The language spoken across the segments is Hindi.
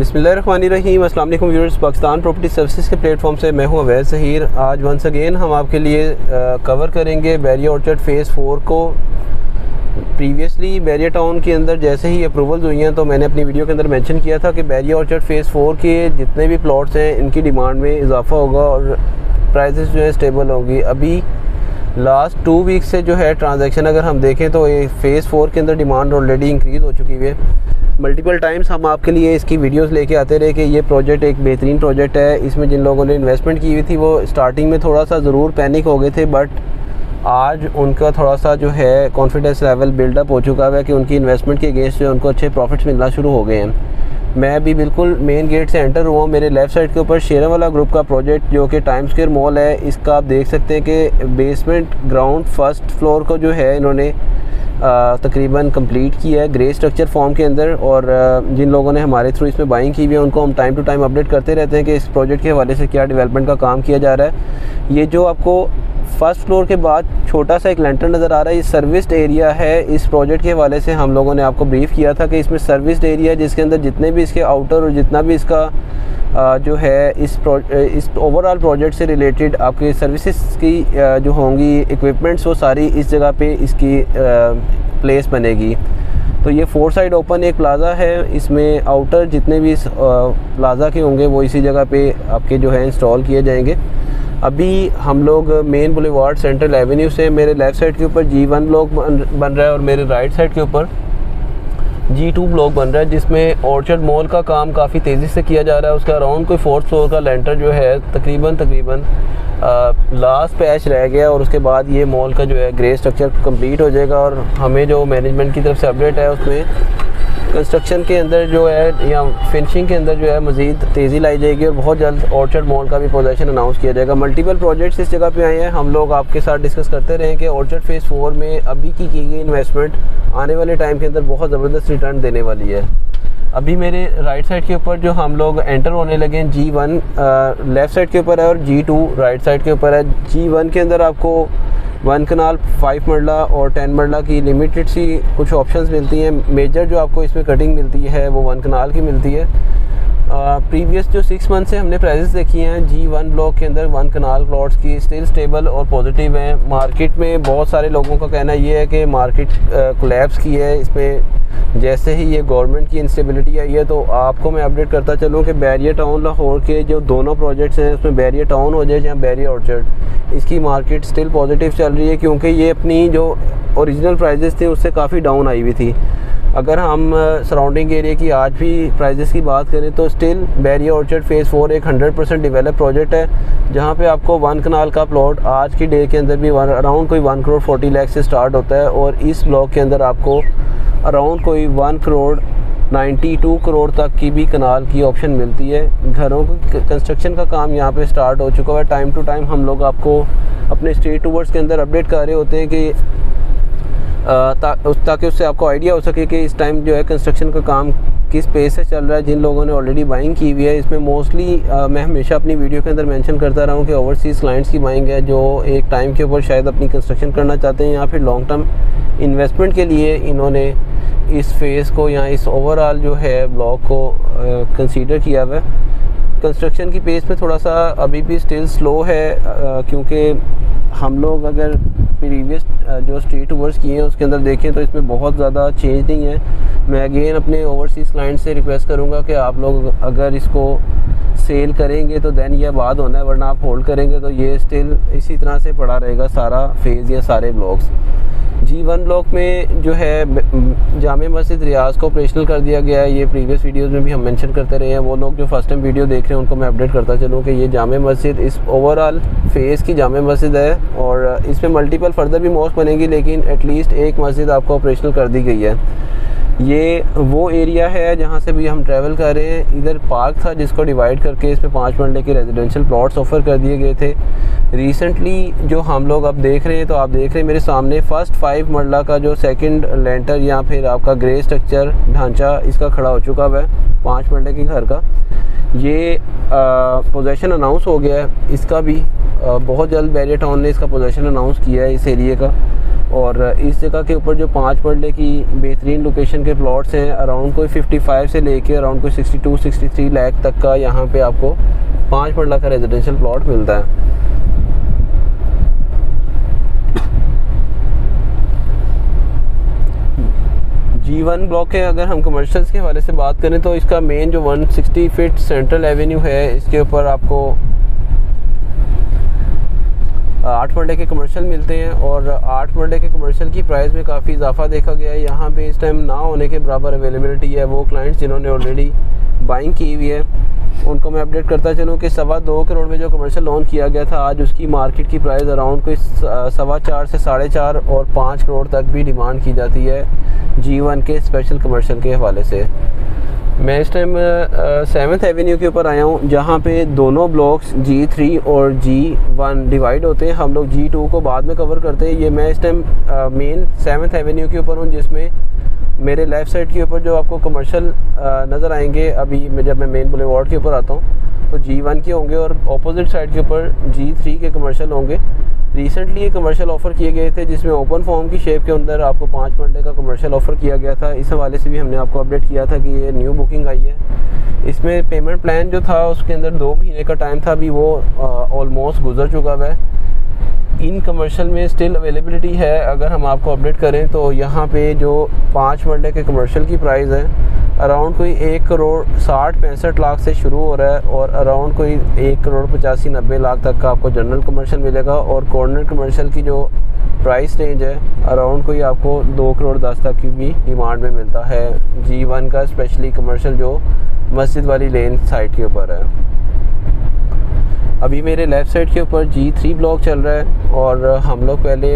बिस्मिल्लाहिर्रहमानिर्रहीम। अस्सलाम वालेकुम व्यूअर्स, पाकिस्तान प्रॉपर्टी सर्विसेज के प्लेटफॉर्म से मैं हूं अवैध ज़हीर। आज वंस अगेन हम आपके लिए कवर करेंगे बैरिया ऑर्चर्ड फ़ेज़ 4 को। प्रीवियसली बैरिया टाउन के अंदर जैसे ही अप्रूवल्स हुई हैं तो मैंने अपनी वीडियो के अंदर मेंशन किया था कि बैरिया ऑर्चर्ड फ़ेज़ 4 के जितने भी प्लॉट्स हैं इनकी डिमांड में इजाफा होगा और प्राइसेस जो है स्टेबल होंगी। अभी लास्ट 2 वीक से जो है ट्रांजैक्शन अगर हम देखें तो ये फ़ेज़ 4 के अंदर डिमांड ऑलरेडी इंक्रीज़ हो चुकी है। मल्टीपल टाइम्स हम आपके लिए इसकी वीडियोस लेके आते रहे कि ये प्रोजेक्ट एक बेहतरीन प्रोजेक्ट है। इसमें जिन लोगों ने इन्वेस्टमेंट की हुई थी वो स्टार्टिंग में थोड़ा सा ज़रूर पैनिक हो गए थे, बट आज उनका थोड़ा सा जो है कॉन्फिडेंस लेवल बिल्डअप हो चुका है कि उनकी इन्वेस्टमेंट के अगेंस्ट जो उनको अच्छे प्रॉफिट्स मिलना शुरू हो गए हैं। मैं भी बिल्कुल मेन गेट से एंटर हुआ हूँ। मेरे लेफ़्ट साइड के ऊपर शेरवाला ग्रुप का प्रोजेक्ट जो कि टाइम स्क्वायर मॉल है, इसका आप देख सकते हैं कि बेसमेंट ग्राउंड फर्स्ट फ्लोर को जो है इन्होंने तकरीबन कंप्लीट किया है ग्रे स्ट्रक्चर फॉर्म के अंदर। और जिन लोगों ने हमारे थ्रू इसमें बाइंग की हुई है उनको हम टाइम टू टाइम अपडेट करते रहते हैं कि इस प्रोजेक्ट के हवाले से क्या डेवलपमेंट का काम किया जा रहा है। ये जो आपको फर्स्ट फ्लोर के बाद छोटा सा एक लेंटर नज़र आ रहा है, ये सर्विस्ड एरिया है। इस प्रोजेक्ट के हवाले से हम लोगों ने आपको ब्रीफ किया था कि इसमें सर्विस्ड एरिया जिसके अंदर जितने भी इसके आउटर और जितना भी इसका जो है इस ओवरऑल प्रोजेक्ट से रिलेटेड आपकी सर्विसेज की जो होंगी इक्विपमेंट्स वो सारी इस जगह पे इसकी प्लेस बनेगी। तो ये 4 साइड ओपन एक प्लाज़ा है, इसमें आउटर जितने भी इस प्लाज़ा के होंगे वो इसी जगह पे आपके जो है इंस्टॉल किए जाएंगे। अभी हम लोग मेन बुलेवार्ड सेंट्रल एवेन्यू से मेरे लेफ़्ट साइड के ऊपर G1 ब्लॉक बन रहा है और मेरे राइट साइड के ऊपर G2 ब्लॉक बन रहा है, जिसमें ऑर्चर्ड मॉल का काम काफ़ी तेज़ी से किया जा रहा है। उसका अराउंड कोई 4th फ्लोर का लेंटर जो है तकरीबन लास्ट पैच रह गया और उसके बाद ये मॉल का जो है ग्रे स्ट्रक्चर कंप्लीट हो जाएगा। और हमें जो मैनेजमेंट की तरफ से अपडेट है उसमें कंस्ट्रक्शन के अंदर जो है या फिनिशिंग के अंदर जो है मज़ीद तेज़ी लाई जाएगी और बहुत जल्द ऑर्चर्ड मॉल का भी पोजीशन अनाउंस किया जाएगा। मल्टीपल प्रोजेक्ट्स इस जगह पे आए हैं। हम लोग आपके साथ डिस्कस करते रहे कि ऑर्चर्ड फ़ेज़ 4 में अभी की गई इन्वेस्टमेंट आने वाले टाइम के अंदर बहुत ज़बरदस्त रिटर्न देने वाली है। अभी मेरे राइट साइड के ऊपर जो हम लोग एंटर होने लगे हैं G1 लेफ़्ट साइड के ऊपर है और G2 राइट साइड के ऊपर है। G1 के अंदर आपको 1 कनाल 5 मरला और 10 मरला की लिमिटेड सी कुछ ऑप्शंस मिलती हैं। मेजर जो आपको इसमें कटिंग मिलती है वो 1 कनाल की मिलती है। प्रीवियस जो 6 मंथ से हमने प्राइसेस देखी हैं G1 ब्लॉक के अंदर 1 कनाल प्लॉट्स की स्टिल स्टेबल और पॉजिटिव हैं। मार्केट में बहुत सारे लोगों का कहना ये है कि मार्केट कोलैप्स की है। इसमें जैसे ही ये गवर्नमेंट की इंस्टेबिलिटी आई है तो आपको मैं अपडेट करता चलूँ कि बैरिया टाउन लाहौर के जो दोनों प्रोजेक्ट्स हैं उसमें बैरिया टाउन हो जाए या बैरिया ऑर्चर्ड, इसकी मार्केट स्टिल पॉजिटिव चल रही है क्योंकि ये अपनी जो ओरिजिनल प्राइजेस थे उससे काफ़ी डाउन आई हुई थी। अगर हम सराउंडिंग एरिया की आज भी प्राइजेस की बात करें तो स्टिल बैरिया ऑर्चर्ड फ़ेज़ 4 एक 100% डेवलप प्रोजेक्ट है, जहां पे आपको 1 कनाल का प्लॉट आज की डे के अंदर भी अराउंड कोई 1 करोड़ 40 लाख से स्टार्ट होता है और इस ब्लॉक के अंदर आपको अराउंड कोई 1 करोड़ 92 करोड़ तक की भी कनाल की ऑप्शन मिलती है। घरों की कंस्ट्रक्शन का काम यहाँ पे स्टार्ट हो चुका है। टाइम टू टाइम हम लोग आपको अपने स्टेट टूवर्स के अंदर अपडेट कर रहे होते हैं कि ताकि उससे आपको आइडिया हो सके कि इस टाइम जो है कंस्ट्रक्शन का काम किस पेस से चल रहा है। जिन लोगों ने ऑलरेडी बाइंग की हुई है, इसमें मोस्टली मैं हमेशा अपनी वीडियो के अंदर मेंशन करता रहा हूँ कि ओवरसीज़ क्लाइंट्स की बाइंग है जो एक टाइम के ऊपर शायद अपनी कंस्ट्रक्शन करना चाहते हैं या फिर लॉन्ग टर्म इन्वेस्टमेंट के लिए इन्होंने इस फेज़ को या इस ओवरऑल जो है ब्लॉक को कंसीडर किया हुआ है। कंस्ट्रक्शन की पेस में थोड़ा सा अभी भी स्टिल स्लो है क्योंकि हम लोग अगर प्रीवियस जो स्ट्रीट टूवर्स किए हैं उसके अंदर देखें तो इसमें बहुत ज़्यादा चेंज नहीं है। मैं अगेन अपने ओवरसीज़ क्लाइंट से रिक्वेस्ट करूँगा कि आप लोग अगर इसको सेल करेंगे तो देन ये आबाद होना है, वरना आप होल्ड करेंगे तो ये स्टिल इसी तरह से पड़ा रहेगा सारा फेज़ या सारे ब्लॉक्स। G1 ब्लॉक में जो है जामे मस्जिद रियाज को ऑपरेशनल कर दिया गया है। ये प्रीवियस वीडियोस में भी हम मेंशन करते रहे हैं। वो लोग जो फर्स्ट टाइम वीडियो देख रहे हैं उनको मैं अपडेट करता चलूँ कि ये जामे मस्जिद इस ओवरऑल फेज़ की जामे मस्जिद है और इसमें मल्टीपल फर्दर भी मॉस्क बनेगी, लेकिन एटलीस्ट एक मस्जिद आपको ऑपरेशनल कर दी गई है। ये वो एरिया है जहाँ से भी हम ट्रैवल कर रहे हैं। इधर पार्क था जिसको डिवाइड करके इसमें 5 मरले के रेजिडेंशियल प्लॉट्स ऑफ़र कर दिए गए थे। रिसेंटली जो हम लोग अब देख रहे हैं तो आप देख रहे हैं मेरे सामने फर्स्ट 5 मरला का जो सेकंड लेंटर या फिर आपका ग्रे स्ट्रक्चर ढांचा इसका खड़ा हो चुका है 5 मरले के घर का। ये पोजीशन अनाउंस हो गया है इसका भी बहुत जल्द बैरिया टाउन ने इसका पोजीशन अनाउंस किया है इस एरिया का। और इस जगह के ऊपर जो 5 मरले की बेहतरीन लोकेशन के प्लॉट्स हैं, अराउंड कोई 55 से लेके अराउंड कोई 62-63 लाख तक का यहाँ पे आपको 5 मरला का रेजिडेंशियल प्लॉट मिलता है। G1 ब्लॉक के अगर हम कमर्शियल्स के हवाले से बात करें तो इसका मेन जो 160 फीट सेंट्रल एवेन्यू है, इसके ऊपर आपको 8 मरले के कमर्शियल मिलते हैं और 8 मरले के कमर्शियल की प्राइस में काफ़ी इजाफा देखा गया है। यहाँ पे इस टाइम ना होने के बराबर अवेलेबिलिटी है। वो क्लाइंट्स जिन्होंने ऑलरेडी बाइंग की हुई है उनको मैं अपडेट करता चलूँ कि 2.25 करोड़ में जो कमर्शियल लॉन्च किया गया था, आज उसकी मार्केट की प्राइस अराउंड कोई 4.25 से 4.5 और 5 करोड़ तक भी डिमांड की जाती है G1 के स्पेशल कमर्शियल के हवाले से। मैं इस टाइम 7th एवेन्यू के ऊपर आया हूँ, जहाँ पे दोनों ब्लॉक्स G3 और G1 डिवाइड होते हैं। हम लोग G2 को बाद में कवर करते हैं। ये मैं इस टाइम मेन 7th एवेन्यू के ऊपर हूँ, जिसमें मेरे लेफ़्ट साइड के ऊपर जो आपको कमर्शियल नज़र आएंगे, अभी जब मैं मेन बुलेवार्ड के ऊपर आता हूँ तो G1 के होंगे और अपोजिट साइड के ऊपर G3 के कमर्शियल होंगे। रिसेंटली ये कमर्शियल ऑफ़र किए गए थे जिसमें ओपन फॉर्म की शेप के अंदर आपको 5 मरले का कमर्शियल ऑफ़र किया गया था। इस हवाले से भी हमने आपको अपडेट किया था कि ये न्यू बुकिंग आई है। इसमें पेमेंट प्लान जो था उसके अंदर 2 महीने का टाइम था, अभी वो ऑलमोस्ट गुजर चुका है। इन कमर्शियल में स्टिल अवेलेबिलिटी है। अगर हम आपको अपडेट करें तो यहाँ पे जो 5 मरले के कमर्शियल की प्राइस है अराउंड कोई 1 करोड़ 60-65 लाख से शुरू हो रहा है और अराउंड कोई 1 करोड़ 85-90 लाख तक का आपको जनरल कमर्शियल मिलेगा। और कॉर्नर कमर्शियल की जो प्राइस रेंज है अराउंड कोई आपको 2 करोड़ 10 तक की भी डिमांड में मिलता है G1 का स्पेशली कमर्शियल जो मस्जिद वाली लेन साइड के ऊपर है। अभी मेरे लेफ़्ट साइड के ऊपर G3 ब्लॉक चल रहा है और हम लोग पहले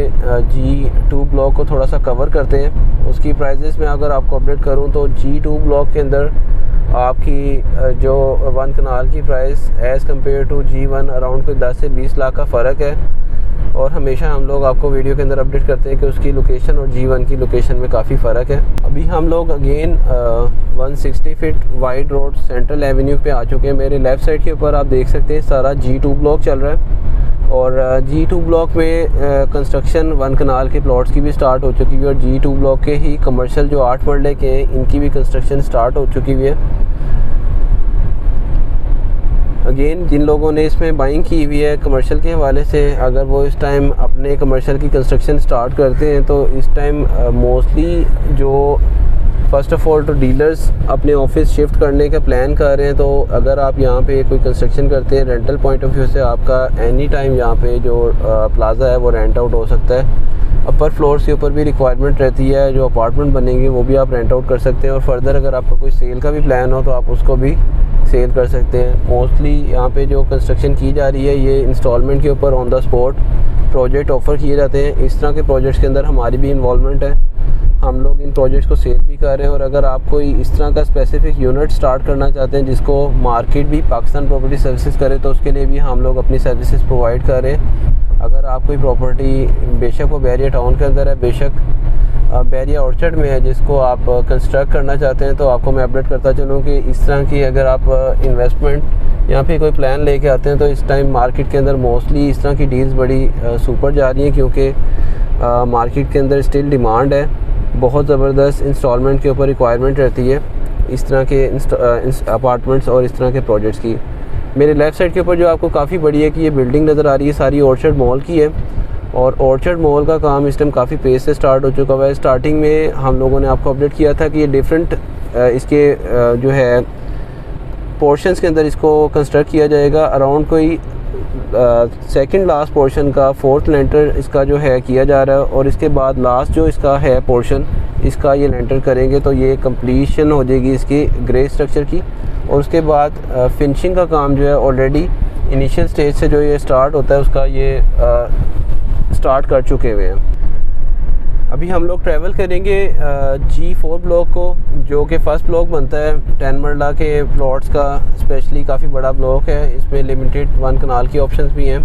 G2 ब्लॉक को थोड़ा सा कवर करते हैं। उसकी प्राइजेस में अगर आपको अपडेट करूं तो G2 ब्लॉक के अंदर आपकी जो 1 कनाल की price as compare to G1 around कोई 10 से 20 लाख का फ़र्क है। और हमेशा हम लोग आपको वीडियो के अंदर अपडेट करते हैं कि उसकी लोकेशन और G1 की लोकेशन में काफ़ी फ़र्क है। अभी हम लोग again 160 feet wide road central Avenue पे आ चुके हैं। मेरे लेफ़्ट साइड के ऊपर आप देख सकते हैं सारा G2 ब्लॉक चल रहा है और G2 ब्लॉक में कंस्ट्रक्शन 1 कनाल के प्लॉट्स की भी स्टार्ट हो चुकी हुई है और G2 ब्लॉक के ही कमर्शियल जो 8 मरले के हैं इनकी भी कंस्ट्रक्शन स्टार्ट हो चुकी हुई है। अगेन जिन लोगों ने इसमें बाइंग की हुई है कमर्शियल के हवाले से, अगर वो इस टाइम अपने कमर्शियल की कंस्ट्रक्शन स्टार्ट करते हैं तो इस टाइम मोस्टली जो फ़र्स्ट ऑफ़ ऑल तो डीलर्स अपने ऑफिस शिफ्ट करने का प्लान कर रहे हैं। तो अगर आप यहाँ पे कोई कंस्ट्रक्शन करते हैं रेंटल पॉइंट ऑफ व्यू से आपका एनी टाइम यहाँ पे जो प्लाज़ा है वो रेंट आउट हो सकता है। अपर फ्लोर्स के ऊपर भी रिक्वायरमेंट रहती है, जो अपार्टमेंट बनेंगे वो भी आप रेंट आउट कर सकते हैं और फर्दर अगर आपका कोई सेल का भी प्लान हो तो आप उसको भी सेल कर सकते हैं। मोस्टली यहाँ पे जो कंस्ट्रक्शन की जा रही है ये इंस्टॉलमेंट के ऊपर on the spot project offer किए जाते हैं। इस तरह के प्रोजेक्ट्स के अंदर हमारी भी इन्वॉल्वमेंट है, हम लोग इन प्रोजेक्ट्स को सेल भी कर रहे हैं। और अगर आप कोई इस तरह का स्पेसिफिक यूनिट स्टार्ट करना चाहते हैं जिसको मार्केट भी पाकिस्तान प्रॉपर्टी सर्विसेज करे तो उसके लिए भी हम लोग अपनी सर्विसेज प्रोवाइड कर रहे हैं। अगर आप कोई प्रॉपर्टी बेशक वो बैरिया टाउन के अंदर है, बेशक बैरिया ऑर्चर्ड में है, जिसको आप कंस्ट्रक्ट करना चाहते हैं तो आपको मैं अपडेट करता चलूँ कि इस तरह की अगर आप इन्वेस्टमेंट यहाँ पे कोई प्लान लेके आते हैं तो इस टाइम मार्केट के अंदर मोस्टली इस तरह की डील्स बड़ी सुपर जा रही हैं, क्योंकि मार्केट के अंदर स्टिल डिमांड है, बहुत ज़बरदस्त इंस्टॉलमेंट के ऊपर रिक्वायरमेंट रहती है इस तरह के अपार्टमेंट्स और इस तरह के प्रोजेक्ट्स की। मेरे लेफ़्ट साइड के ऊपर जो आपको काफ़ी बड़ी है कि ये बिल्डिंग नज़र आ रही है सारी ऑर्चर्ड मॉल की है और ऑर्चर्ड मॉल का काम इस टाइम काफ़ी पेस से स्टार्ट हो चुका है। स्टार्टिंग में हम लोगों ने आपको अपडेट किया था कि ये डिफरेंट इसके जो है पोर्शंस के अंदर इसको कंस्ट्रक्ट किया जाएगा। अराउंड कोई सेकंड लास्ट पोर्शन का 4th लेंटर इसका जो है किया जा रहा है और इसके बाद लास्ट जो इसका है पोर्शन इसका ये लेंटर करेंगे तो ये कंप्लीशन हो जाएगी इसकी ग्रे स्ट्रक्चर की। और उसके बाद फिनिशिंग का काम जो है ऑलरेडी इनिशियल स्टेज से जो ये स्टार्ट होता है उसका ये स्टार्ट कर चुके हुए हैं। अभी हम लोग ट्रैवल करेंगे G4 ब्लॉक को, जो कि फ़र्स्ट ब्लॉक बनता है 10 मरला के प्लॉट्स का, स्पेशली काफ़ी बड़ा ब्लॉक है। इसमें लिमिटेड 1 कनाल की ऑप्शंस भी हैं,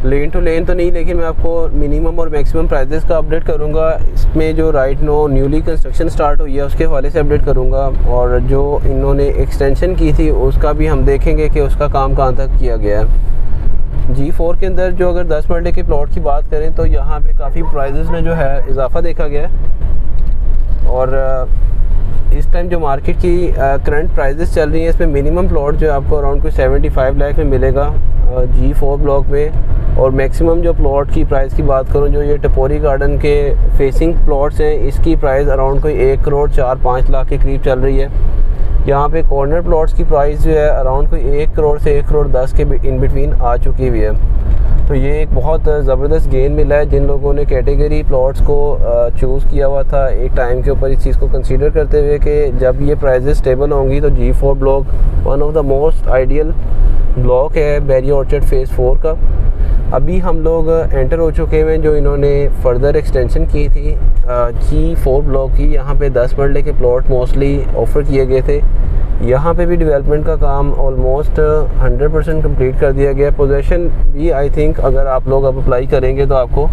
लेन टू लेन तो नहीं, लेकिन मैं आपको मिनिमम और मैक्सिमम प्राइजेस का अपडेट करूंगा। इसमें जो right now newly construction start हुई है उसके हवाले से अपडेट करूंगा और जो इन्होंने एक्सटेंशन की थी उसका भी हम देखेंगे कि उसका काम कहाँ तक किया गया है। G4 के अंदर जो अगर 10 मरले के प्लॉट की बात करें तो यहाँ पे काफ़ी प्राइजेस में जो है इजाफा देखा गया है। और इस टाइम जो मार्केट की करंट प्राइजेस चल रही हैं, इसमें मिनिमम प्लॉट जो है आपको अराउंड कोई 75 लाख में मिलेगा G4 ब्लॉक में। और मैक्सिमम जो प्लॉट की प्राइस की बात करूं, जो ये टपोरी गार्डन के फेसिंग प्लॉट्स हैं, इसकी प्राइस अराउंड कोई 1 करोड़ 4-5 लाख के करीब चल रही है। यहाँ पे कॉर्नर प्लॉट्स की प्राइस जो है अराउंड कोई 1 करोड़ से 1 करोड़ 10 के इन बिटवीन आ चुकी हुई है। तो ये एक बहुत ज़बरदस्त गेन मिला है जिन लोगों ने कैटेगरी प्लॉट्स को चूज़ किया हुआ था एक टाइम के ऊपर, इस चीज़ को कंसीडर करते हुए कि जब ये प्राइजेस स्टेबल होंगी तो G4 block one of the most ideal block है बैरिया ऑर्चर्ड फेज़ 4 का। अभी हम लोग एंटर हो चुके हैं जो इन्होंने फर्दर एक्सटेंशन की थी G4 ब्लॉक की। यहाँ पे 10 मरले के प्लॉट मोस्टली ऑफ़र किए गए थे। यहाँ पे भी डेवलपमेंट का काम ऑलमोस्ट 100% कंप्लीट कर दिया गया। पोजेशन भी आई थिंक अगर आप लोग अब अप्लाई करेंगे तो आपको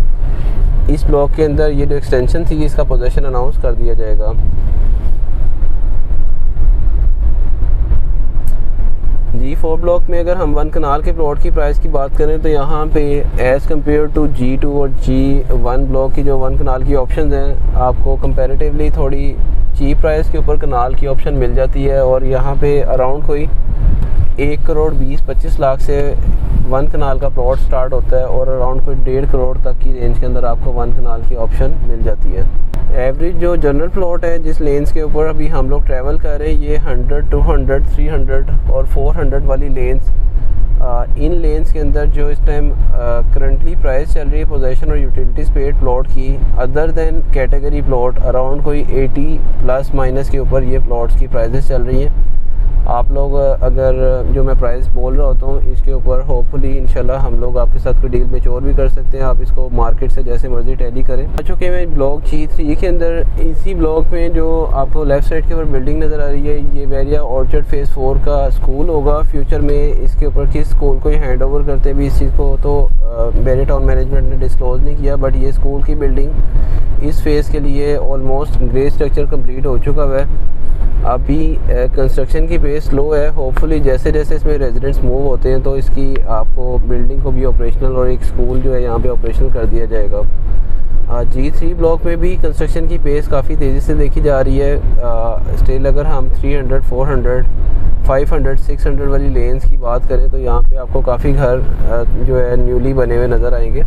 इस ब्लॉक के अंदर ये जो एक्सटेंशन थी इसका पोजेशन अनाउंस कर दिया जाएगा। G4 ब्लॉक में अगर हम 1 कनाल के प्लॉट की प्राइस की बात करें तो यहाँ पे एज़ कम्पेयर टू G2 और G1 ब्लॉक की जो 1 कनाल की ऑप्शन हैं, आपको कंपैरेटिवली थोड़ी चीप प्राइस के ऊपर कनाल की ऑप्शन मिल जाती है। और यहाँ पे अराउंड कोई 1 करोड़ 20-25 लाख से 1 कनाल का प्लॉट स्टार्ट होता है और अराउंड कोई 1.5 करोड़ तक की रेंज के अंदर आपको 1 कनाल की ऑप्शन मिल जाती है। एवरेज जो जनरल प्लॉट है जिस लेंस के ऊपर अभी हम लोग ट्रैवल कर रहे हैं, ये 100, 200, 300 और 400 वाली लेंस। इन लेंस के अंदर जो इस टाइम करंटली प्राइस चल रही है पोजेशन और यूटिलिटीज़ पेड प्लॉट की, other than category plot around कोई 80 प्लस माइनस के ऊपर ये प्लॉट्स की प्राइसेस चल रही हैं। आप लोग अगर जो मैं प्राइस बोल रहा होता हूँ इसके ऊपर होपफुली इंशाल्लाह हम लोग आपके साथ कोई डील मेच्योर भी कर सकते हैं। आप इसको मार्केट से जैसे मर्जी टैली करें। आ चुके हैं ब्लॉक G3 के अंदर। इसी ब्लॉक में जो आपको लेफ़्ट साइड के ऊपर बिल्डिंग नज़र आ रही है, ये बैरिया ऑर्चर्ड फेज़ 4 का स्कूल होगा फ्यूचर में। इसके ऊपर किस स्कूल को हैंड ओवर करते हैं भी इस चीज़ को तो बैरिया टाउन मैनेजमेंट ने डिस्क्लोज़ नहीं किया, बट ये स्कूल की बिल्डिंग इस फेज़ के लिए ऑलमोस्ट ग्रे स्ट्रक्चर कम्प्लीट हो चुका है। अभी कंस्ट्रक्शन की पेस स्लो है। होपफुली जैसे जैसे इसमें रेजिडेंट्स मूव होते हैं तो इसकी आपको बिल्डिंग को भी ऑपरेशनल और एक स्कूल जो है यहाँ पे ऑपरेशनल कर दिया जाएगा। G3 ब्लॉक में भी कंस्ट्रक्शन की पेस काफ़ी तेज़ी से देखी जा रही है। स्टिल अगर हम 300, 400, 500, 600 वाली लेन्स की बात करें तो यहाँ पे आपको काफ़ी घर जो है न्यूली बने हुए नज़र आएंगे।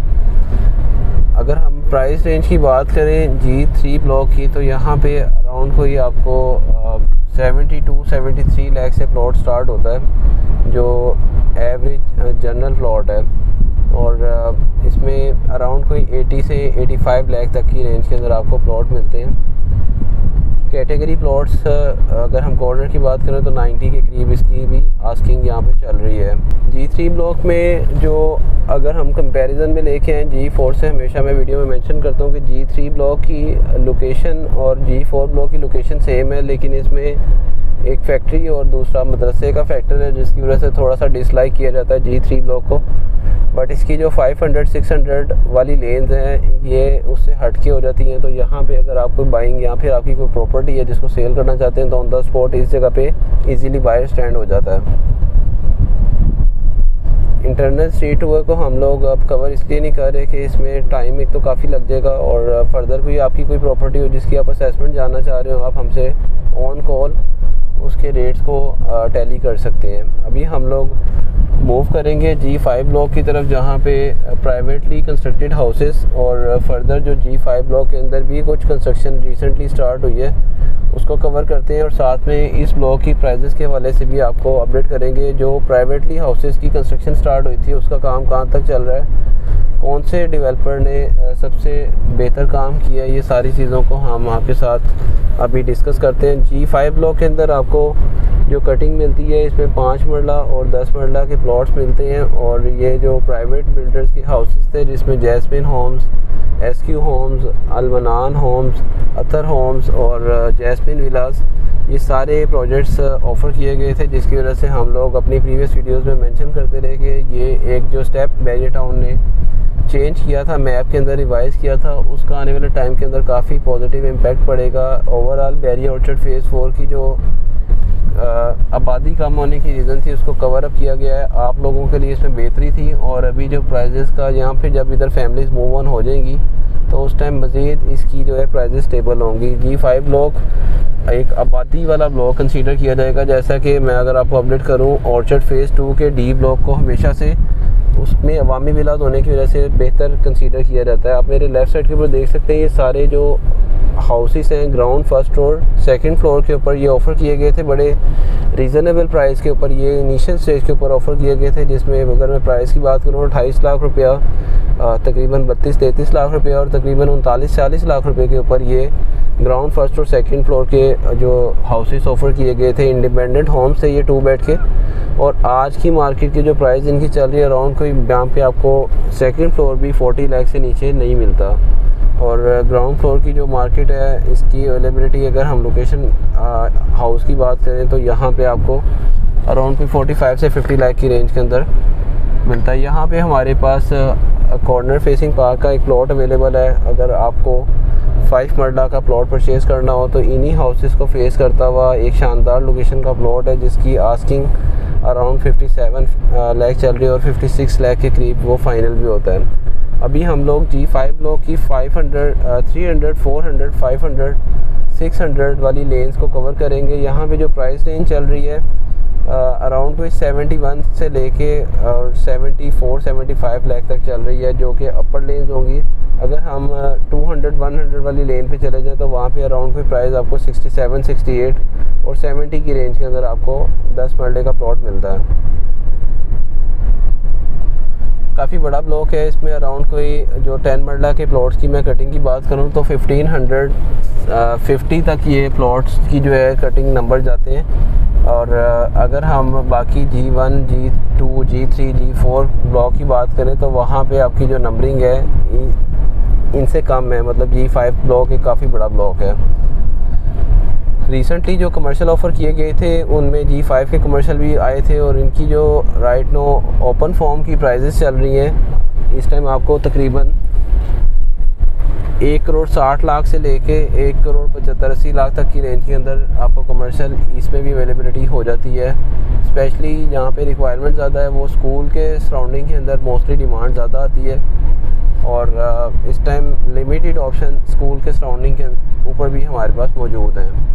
अगर हम प्राइस रेंज की बात करें G3 ब्लॉक की तो यहाँ पे अराउंड कोई आपको 72-73 लाख से प्लॉट स्टार्ट होता है जो एवरेज जनरल प्लॉट है। और इसमें अराउंड कोई 80 से 85 लाख तक की रेंज के अंदर आपको प्लॉट मिलते हैं। कैटेगरी प्लॉट्स अगर हम कॉर्नर की बात करें तो 90 के करीब इसकी भी आस्किंग यहाँ पे चल रही है। G3 ब्लॉक में जो अगर हम कंपैरिजन में लेके आए G4 से, हमेशा मैं वीडियो में मेंशन करता हूँ कि G3 ब्लॉक की लोकेशन और G4 ब्लॉक की लोकेशन सेम है, लेकिन इसमें एक फैक्ट्री और दूसरा मदरसे का फैक्टर है जिसकी वजह से थोड़ा सा डिसलाइक किया जाता है G3 ब्लॉक को। बट इसकी जो 500-600 वाली लेन्स हैं ये उससे हटके हो जाती हैं। तो यहाँ पे अगर आप कोई बाइंग या फिर आपकी कोई प्रॉपर्टी है जिसको सेल करना चाहते हैं तो ऑन द स्पॉट इस जगह पे इजीली बायर स्टैंड हो जाता है। इंटरनल स्ट्रीट टूर को हम लोग अब कवर इसलिए नहीं कर रहे कि इसमें टाइम एक तो काफ़ी लग जाएगा और फर्दर कोई आपकी कोई प्रॉपर्टी हो जिसकी आप असेसमेंट जानना चाह रहे हो, आप हमसे ऑन कॉल उसके रेट्स को टैली कर सकते हैं। अभी हम लोग मूव करेंगे G5 ब्लॉक की तरफ जहाँ पे प्राइवेटली कंस्ट्रक्टेड हाउसेस और फर्दर जो G5 ब्लॉक के अंदर भी कुछ कंस्ट्रक्शन रिसेंटली स्टार्ट हुई है उसको कवर करते हैं और साथ में इस ब्लॉक की प्राइजेस के हवाले से भी आपको अपडेट करेंगे। जो प्राइवेटली हाउसेस की कंस्ट्रक्शन स्टार्ट हुई थी उसका काम कहाँ तक चल रहा है, कौन से डेवलपर ने सबसे बेहतर काम किया, ये सारी चीज़ों को हम आपके साथ अभी डिस्कस करते हैं। G5 ब्लॉक के अंदर आपको जो कटिंग मिलती है इसमें 5 मरला और 10 मरला के प्लॉट्स मिलते हैं। और ये जो प्राइवेट बिल्डर्स के हाउसेस थे जिसमें जैस्मिन होम्स, SQ होम्स, अलमनान होम्स, अतर होम्स और जैस्मिन विलास, ये सारे प्रोजेक्ट्स ऑफ़र किए गए थे, जिसकी वजह से हम लोग अपनी प्रीवियस वीडियोस में मेंशन करते रहे कि ये एक जो स्टेप बैरिया टाउन ने चेंज किया था, मैप के अंदर रिवाइज़ किया था, उसका आने वाले टाइम के अंदर काफ़ी पॉजिटिव इम्पैक्ट पड़ेगा। ओवरऑल बैरिया ऑर्चर्ड फेज़ 4 की जो आबादी कम होने की रीज़न थी, उसको कवर अप किया गया है। आप लोगों के लिए इसमें बेहतरी थी। और अभी जो प्राइजेस का यहाँ पे जब इधर फैमिलीज़ मूव ऑन हो जाएंगी तो उस टाइम मज़ीद इसकी जो है प्राइजेस स्टेबल होंगी। G5 ब्लॉक एक आबादी वाला ब्लॉक कंसीडर किया जाएगा। जैसा कि मैं अगर आपको अपडेट करूँ, ऑर्चर्ड फेज़ 2 के D ब्लॉक को हमेशा से उसमें अवामी विलात होने की वजह से बेहतर कंसीडर किया जाता है। आप मेरे लेफ़्ट साइड के ऊपर देख सकते हैं, ये सारे जो हाउसेस हैं ground, first floor, second floor के ऊपर ये ऑफ़र किए गए थे बड़े रीज़नेबल प्राइस के ऊपर। ये इनिशियल स्टेज के ऊपर ऑफ़र किए गए थे, जिसमें अगर मैं प्राइस की बात करूँ 28 लाख रुपया, तकरीबन 32-33 लाख रुपया और तकरीबन 39-40 लाख रुपये के ऊपर ये ग्राउंड, फर्स्ट और सेकंड फ्लोर के जो हाउसेस ऑफ़र किए गए थे। इंडिपेंडेंट होम्स थे ये 2 बेड के। और आज की मार्केट की जो प्राइस इनकी चल रही है अराउंड, कोई यहाँ पे आपको सेकंड फ्लोर भी 40 लाख से नीचे नहीं मिलता। और ग्राउंड फ्लोर की जो मार्केट है इसकी अवेलेबिलिटी, अगर हम लोकेशन हाउस की बात करें तो यहाँ पे आपको अराउंड 45 से 50 लाख की रेंज के अंदर मिलता है। यहाँ पे हमारे पास कॉर्नर फेसिंग पार्क का एक प्लॉट अवेलेबल है। अगर आपको 5 मरला का प्लॉट परचेज़ करना हो तो इन्हीं हाउसेस को फेस करता हुआ एक शानदार लोकेशन का प्लॉट है, जिसकी आस्किंग अराउंड 57 लाख चल रही है और 56 लाख के करीब वो फाइनल भी होता है। अभी हम लोग G5 ब्लॉक की 500, 300, 400, 500, 600 वाली लेन्स को कवर करेंगे। यहाँ पे जो प्राइस रेंज चल रही है अराउंड कोई 71 से लेके और 74-75 लाख तक चल रही है, जो कि अपर लेन्स होंगी। अगर हम 200-100 वाली लेन पे चले जाएं तो वहाँ पे अराउंड कोई प्राइस आपको 67, 68 और 70 की रेंज के अंदर आपको 10 मरले का प्लॉट मिलता है। काफ़ी बड़ा ब्लॉक है। इसमें अराउंड कोई जो 10 मरला के प्लॉट्स की मैं कटिंग की बात करूं तो 1550 तक ये प्लॉट्स की जो है कटिंग नंबर जाते हैं। और अगर हम बाकी G1, G2, G3, G4 block की बात करें तो वहाँ पे आपकी जो नंबरिंग है इनसे कम है। मतलब G5 ब्लॉक एक काफ़ी बड़ा ब्लॉक है। रिसेंटली जो कमर्शियल ऑफ़र किए गए थे उनमें G5 के कमर्शियल भी आए थे और इनकी जो राइट नो ओपन फॉर्म की प्राइजेस चल रही हैं इस टाइम आपको तकरीबन 1 करोड़ 60 लाख से लेके 1 करोड़ 75-80 लाख तक की रेंज के अंदर आपको कमर्शियल इसमें भी अवेलेबिलिटी हो जाती है। स्पेशली जहाँ पे रिक्वायरमेंट ज़्यादा है वो स्कूल के सराउंडिंग के अंदर मोस्टली डिमांड ज़्यादा आती है। और इस टाइम लिमिटेड ऑप्शन स्कूल के सराउंडिंग के ऊपर भी हमारे पास मौजूद हैं।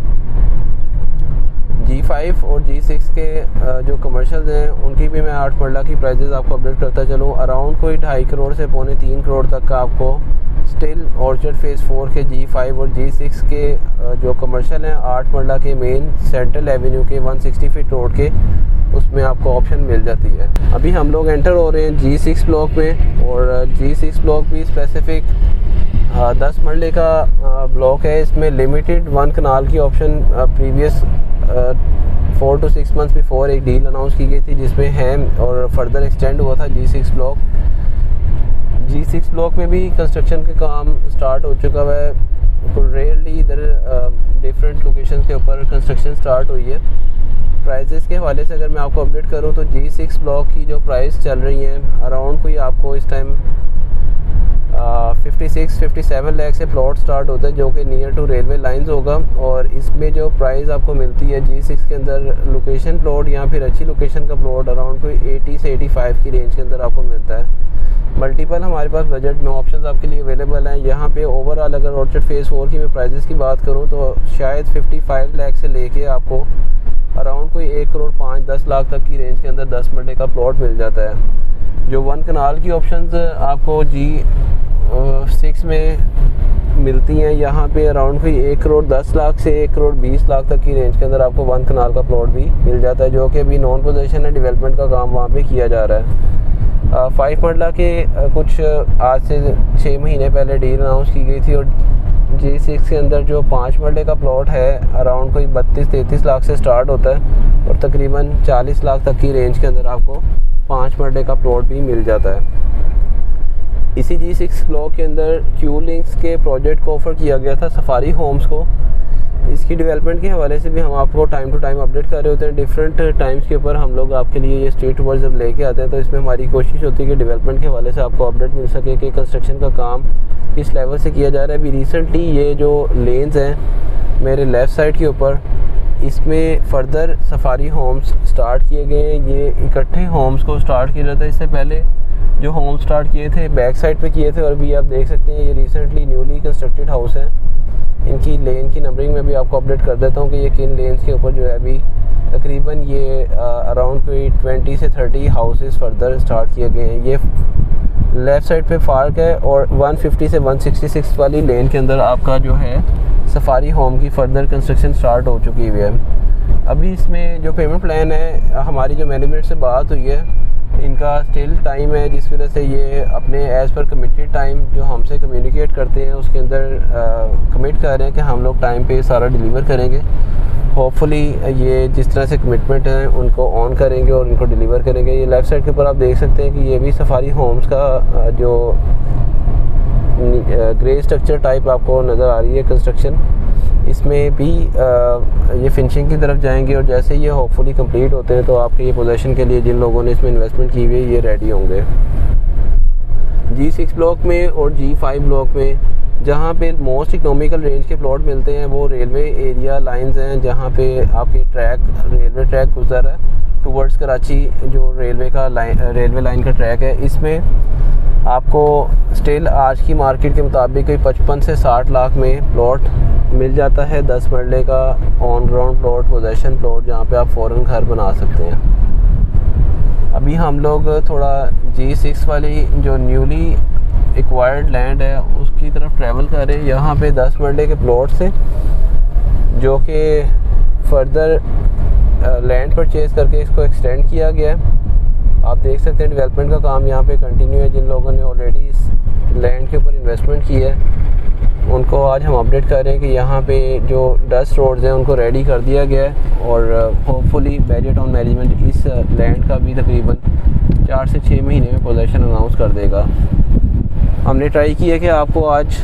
G5 और G6 के जो कमर्शियल्स हैं उनकी भी मैं 8 मरला की प्राइजेज़ आपको अपडेट करता चलूँ। अराउंड कोई 2.5 करोड़ से 3 करोड़ तक का आपको स्टिल ऑर्चर्ड फेज़ 4 के G5 और G6 के जो कमर्शियल हैं 8 मरला के मेन सेंट्रल एवेन्यू के 160 फीट रोड के, उसमें आपको ऑप्शन मिल जाती है। अभी हम लोग एंटर हो रहे हैं G6 ब्लॉक में। और G6 ब्लॉक भी स्पेसिफिक 10 मरले का ब्लॉक है। इसमें लिमिटेड 1 कनाल की option previous 4 to 6 months before एक डील अनाउंस की गई थी जिसमें है और फर्दर एक्सटेंड हुआ था G6 ब्लॉक। G6 ब्लॉक में भी कंस्ट्रक्शन के काम स्टार्ट हो चुका है। रेयरली इधर डिफरेंट लोकेशन के ऊपर कंस्ट्रक्शन स्टार्ट हुई है। प्राइजेस के हवाले से अगर मैं आपको अपडेट करूं तो G6 ब्लॉक की जो प्राइस चल रही हैं अराउंड कोई आपको इस टाइम 56-57 लाख से प्लॉट स्टार्ट होता है, जो कि नियर टू रेलवे लाइंस होगा। और इसमें जो प्राइस आपको मिलती है G6 के अंदर लोकेशन प्लॉट या फिर अच्छी लोकेशन का प्लॉट अराउंड कोई 80 से 85 की रेंज के अंदर आपको मिलता है। मल्टीपल हमारे पास बजट में ऑप्शंस आपके लिए अवेलेबल हैं। यहाँ पे ओवरऑल अगर ऑर्चर्ड फेज़ 4 की मैं प्राइजेस की बात करूँ तो शायद 55 लाख से लेके आपको अराउंड कोई 1 करोड़ 5-10 लाख तक की रेंज के अंदर 10 मरले का प्लॉट मिल जाता है। जो 1 कनाल की ऑप्शंस आपको G6 में मिलती हैं, यहाँ पे अराउंड कोई 1 करोड़ 10 लाख से 1 करोड़ 20 लाख तक की रेंज के अंदर आपको 1 कनाल का प्लॉट भी मिल जाता है, जो कि अभी नॉन पोजीशन है, डेवलपमेंट का काम वहाँ पे किया जा रहा है। 5 मरला के कुछ आज से 6 महीने पहले डील अनाउंस की गई थी और G6 के अंदर जो 5 मरले का प्लॉट है अराउंड कोई 32-33 लाख से स्टार्ट होता है और तकरीबन 40 लाख तक की रेंज के अंदर आपको 5 मरले का प्लॉट भी मिल जाता है। इसी G6 ब्लॉक के अंदर क्यू लिंक्स के प्रोजेक्ट को ऑफ़र किया गया था सफारी होम्स को। इसकी डेवलपमेंट के हवाले से भी हम आपको टाइम टू टाइम अपडेट कर रहे होते हैं। डिफरेंट टाइम्स के ऊपर हम लोग आपके लिए ये स्ट्रीट टूर्स जब लेके आते हैं तो इसमें हमारी कोशिश होती है कि डेवलपमेंट के हवाले से आपको अपडेट मिल सके कि कंस्ट्रक्शन का काम किस लेवल से किया जा रहा है। अभी रिसेंटली ये जो लेन्स हैं मेरे लेफ़्ट साइड के ऊपर इसमें फर्दर सफारी होम्स स्टार्ट किए गए हैं। ये इकट्ठे होम्स को स्टार्ट किया जाता है। इससे पहले जो होम स्टार्ट किए थे बैक साइड पे किए थे, और भी आप देख सकते हैं ये रिसेंटली न्यूली कंस्ट्रक्टेड हाउस हैं। इनकी लेन की नंबरिंग में भी आपको अपडेट कर देता हूँ कि ये किन लेन्स के ऊपर जो है अभी तकरीबन ये अराउंड कोई 20 से 30 हाउसेस फर्दर स्टार्ट किए गए हैं। ये लेफ़्ट साइड पे पार्क है, और 150 से 166 वाली लेन के अंदर आपका जो है सफारी होम की फर्दर कंस्ट्रक्शन स्टार्ट हो चुकी हुई है। अभी इसमें जो पेमेंट प्लान है, हमारी जो मैनेजमेंट से बात हुई है, इनका स्टिल टाइम है, जिसकी वजह से ये अपने एज़ पर कमिटेड टाइम जो हमसे कम्युनिकेट करते हैं उसके अंदर कमिट कर रहे हैं कि हम लोग टाइम पे सारा डिलीवर करेंगे। होपफुली ये जिस तरह से कमिटमेंट हैं उनको ऑन करेंगे और इनको डिलीवर करेंगे। ये लेफ़्ट साइड के ऊपर आप देख सकते हैं कि ये भी सफारी होम्स का जो ग्रे स्ट्रक्चर टाइप आपको नज़र आ रही है कंस्ट्रक्शन, इसमें भी ये फिनिशिंग की तरफ जाएंगे, और जैसे ये होपफुली कंप्लीट होते हैं तो आपके ये पोजीशन के लिए जिन लोगों ने इसमें इन्वेस्टमेंट की हुई है ये रेडी होंगे। G6 ब्लॉक में और G5 ब्लॉक में जहाँ पे मोस्ट इकोनॉमिकल रेंज के प्लॉट मिलते हैं वो रेलवे एरिया लाइंस हैं, जहाँ पे आपके रेलवे ट्रैक गुजर है टूवर्ड्स कराची। जो रेलवे लाइन का ट्रैक है, इसमें आपको स्टिल आज की मार्केट के मुताबिक कोई 55 से 60 लाख में प्लॉट मिल जाता है। 10 मरले का on ground plot, possession plot, जहाँ पे आप फ़ौरन घर बना सकते हैं। अभी हम लोग थोड़ा G6 वाली जो न्यूली एक्वायर्ड लैंड है उसकी तरफ ट्रैवल कर रहे हैं। यहाँ पे 10 मरले के प्लॉट से जो कि फर्दर लैंड परचेज़ करके इसको एक्सटेंड किया गया है। आप देख सकते हैं डेवलपमेंट का काम यहाँ पे कंटिन्यू है। जिन लोगों ने ऑलरेडी इस लैंड के ऊपर इन्वेस्टमेंट की है उनको आज हम अपडेट कर रहे हैं कि यहाँ पे जो डस्ट रोड्स हैं उनको रेडी कर दिया गया है, और होपफुली बैरियर टाउन मैनेजमेंट इस लैंड का भी तकरीबन 4 से 6 महीने में पोजीशन अनाउंस कर देगा। हमने ट्राई किया कि आपको आज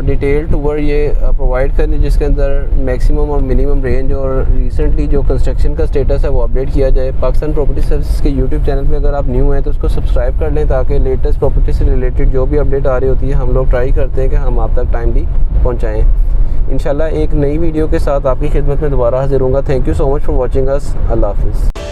डिटेल टूर ये प्रोवाइड करने, जिसके अंदर मैक्सिमम और मिनिमम रेंज और रिसेंटली जो कंस्ट्रक्शन का स्टेटस है वो अपडेट किया जाए। पाकिस्तान प्रॉपर्टी सर्विसेज के यूट्यूब चैनल पे अगर आप न्यू हैं तो उसको सब्सक्राइब कर लें, ताकि लेटेस्ट प्रॉपर्टी से रिलेटेड जो भी अपडेट आ रही होती है हम लोग ट्राई करते हैं कि हम आप तक टाइमली पहुँचाएँ। इंशाल्लाह एक नई वीडियो के साथ आपकी खिदमत में दोबारा हाजिर होऊंगा। Thank you so much for watching us. अल्लाह हाफिज़।